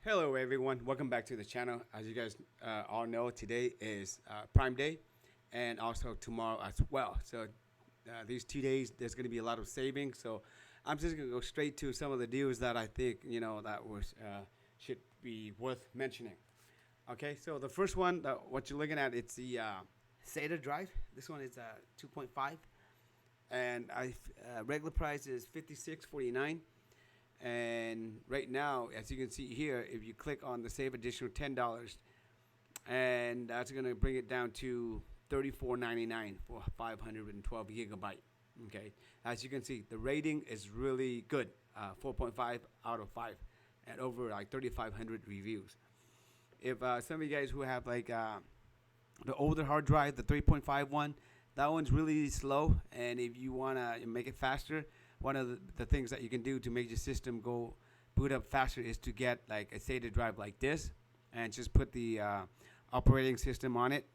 Hello everyone, welcome back to the channel. As you guys all know, today is Prime Day and also tomorrow as well. So these 2 days there's going to be a lot of savings. So I'm just going to go straight to some of the deals that I think that was should be worth mentioning. Okay, so the first one, what you're looking at, it's the SATA Drive. This one is 2.5, and regular price is $56.49. And right now, as you can see here, if you click on the save additional $10, and that's going to bring it down to $34.99 for 512 gigabyte. Okay, as you can see, the rating is really good, 4.5 out of 5, and over like 3,500 reviews. If some of you guys who have like the older hard drive, the 3.5 one, that one's really slow, and if you want to make it faster, one of the things that you can do to make your system go boot up faster is to get like a SATA drive like this and just put the operating system on it,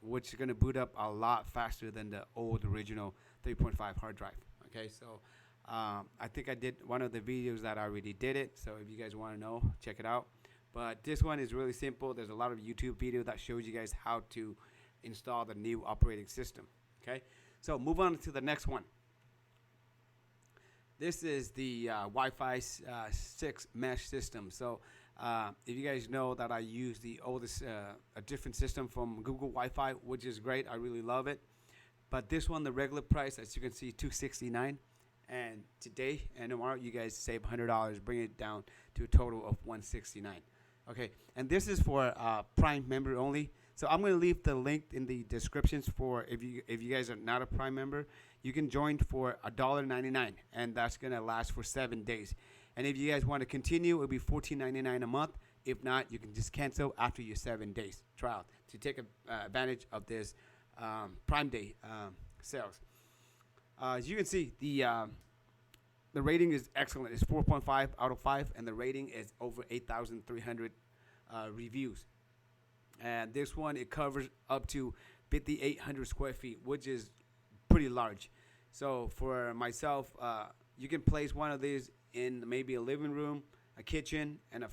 which is going to boot up a lot faster than the old original 3.5 hard drive. Okay, so I think I did one of the videos that I already did it, so if you guys want to know, check it out. But this one is really simple. There's a lot of YouTube video that shows you guys how to install the new operating system. Okay, so move on to the next one. This is the Wi-Fi 6 mesh system. So if you guys know that I use the oldest, a different system from Google Wi-Fi, which is great. I really love it. But this one, the regular price, as you can see, $269. And today and tomorrow, you guys save $100, bring it down to a total of $169. Okay, and this is for Prime member only. So I'm going to leave the link in the descriptions for if you guys are not a Prime member, you can join for $1.99, and that's going to last for 7 days. And if you guys want to continue, it'll be $14.99 a month. If not, you can just cancel after your 7 days trial to take advantage of this Prime Day sales. As you can see, the rating is excellent. It's 4.5 out of 5, and the rating is over 8,300 reviews. And this one, it covers up to 5,800 square feet, which is pretty large. So for myself, you can place one of these in maybe a living room, a kitchen, and a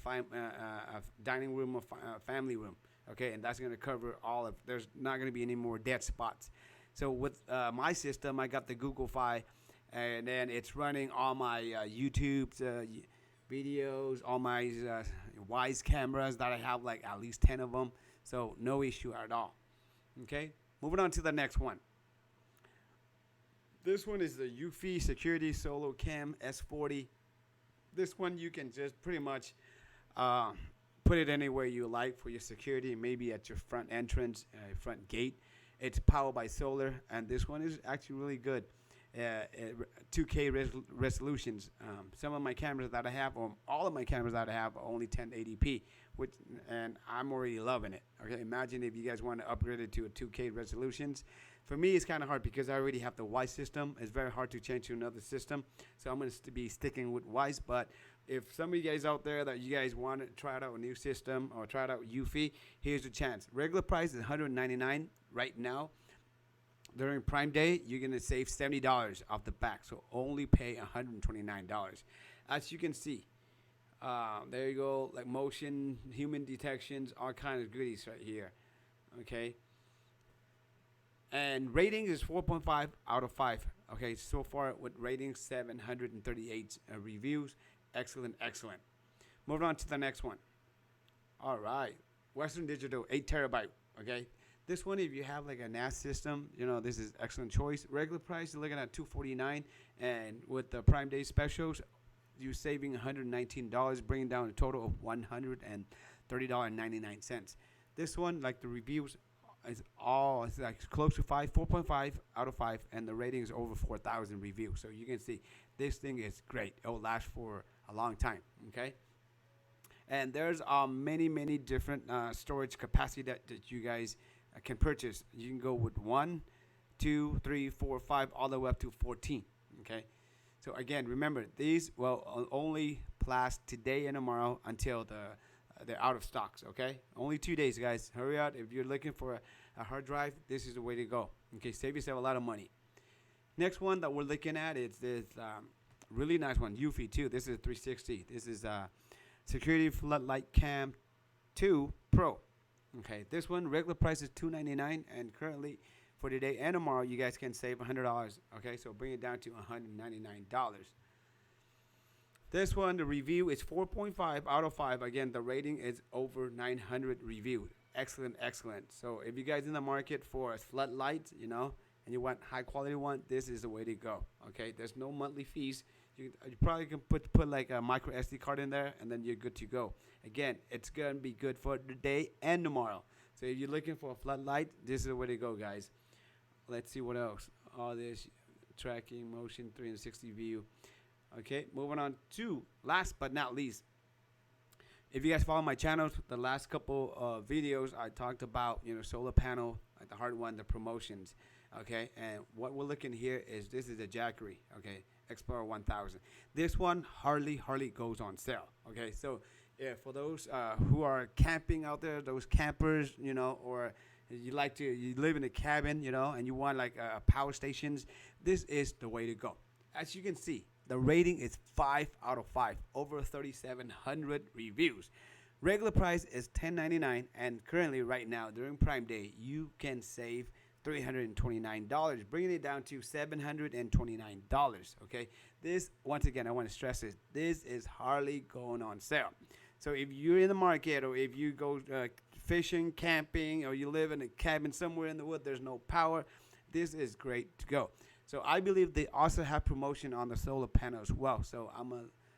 dining room or family room. Okay, and that's going to cover all of. There's not going to be any more dead spots. So with my system, I got the Google Fi, and then it's running all my YouTube videos, all my Wise cameras that I have, like at least 10 of them. So no issue at all. Okay, moving on to the next one. This one is the UFI Security Solo Cam S40. This one you can just pretty much put it anywhere you like for your security, maybe at your front entrance, front gate. It's powered by solar, and this one is actually really good. 2K resolutions. Some of my cameras that I have, or all of my cameras that I have, are only 1080p, and I'm already loving it. Okay, imagine if you guys want to upgrade it to a 2K resolutions. For me, it's kind of hard because I already have the Wise system. It's very hard to change to another system, so I'm going to be sticking with Wise. But if some of you guys out there that you guys want to try out a new system or try out UFI, here's your chance. Regular price is $199 right now. During Prime Day, you're going to save $70 off the back, so only pay $129. As you can see, there you go, like motion, human detections, all kinds of goodies right here. Okay, and rating is 4.5 out of 5. Okay, so far with rating 738 reviews. Excellent, excellent. Moving on to the next one. All right, Western Digital 8 terabyte. Okay. This one, if you have like a NAS system, this is excellent choice. Regular price, you're looking at $249, and with the Prime Day specials, you're saving $119, bringing down a total of $130.99. This one, like the reviews, it's like close to 4.5 out of 5, and the rating is over 4,000 reviews. So you can see this thing is great. It will last for a long time. Okay. And there's many different storage capacity that you guys can purchase. You can go with 1, 2, 3, 4, 5, all the way up to 14. Okay, so again, remember, these will only last today and tomorrow until they're out of stocks. Okay, only 2 days, guys. Hurry up. If you're looking for a hard drive, this is the way to go. Okay, save yourself a lot of money. Next one that we're looking at is this really nice one, UFI too. This is 360. This is Security Floodlight Cam 2 Pro. Okay, this one regular price is $299, and currently for today and tomorrow, you guys can save $100. Okay, so bring it down to $199. This one, the review is 4.5 out of 5. Again, the rating is over 900 reviewed. Excellent, excellent. So if you guys in the market for a floodlight, and you want high quality one, this is the way to go. Okay, there's no monthly fees. You probably can put like a micro SD card in there, and then you're good to go. Again, it's gonna be good for today and tomorrow. So if you're looking for a floodlight, this is the way to go, guys. Let's see what else. All this tracking, motion, 360 view. Okay, moving on to last but not least. If you guys follow my channel, the last couple of videos I talked about, solar panel, like the hard one, the promotions. Okay, and what we're looking here is this is a Jackery. Okay, Explorer 1000. This one hardly goes on sale. Okay, so yeah, for those who are camping out there, those campers, or you live in a cabin, and you want like power stations, this is the way to go. As you can see, the rating is 5 out of 5, over 3,700 reviews. Regular price is $10.99, and currently right now during Prime Day, you can save $329, bringing it down to $729. Okay, this, once again, I want to stress this is hardly going on sale. So if you're in the market, or if you go fishing, camping, or you live in a cabin somewhere in the wood, there's no power, this is great to go. So I believe they also have promotion on the solar panel as well. So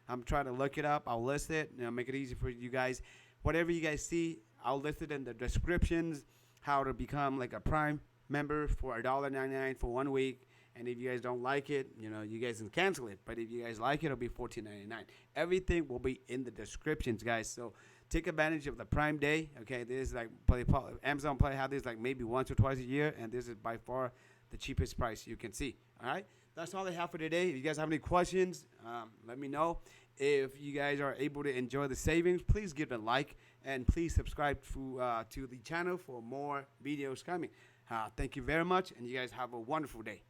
I'm trying to look it up. I'll list it, make it easy for you guys. Whatever you guys see, I'll list it in the descriptions. How to become like a Prime member for $1.99 for 1 week. And if you guys don't like it, you guys can cancel it. But if you guys like it, it'll be $14.99. Everything will be in the descriptions, guys. So take advantage of the Prime Day. Okay, this is like Amazon probably have this like maybe once or twice a year, and this is by far the cheapest price you can see. All right, that's all I have for today. If you guys have any questions, let me know. If you guys are able to enjoy the savings, please give it a like, and please subscribe to the channel for more videos coming. Thank you very much, and you guys have a wonderful day.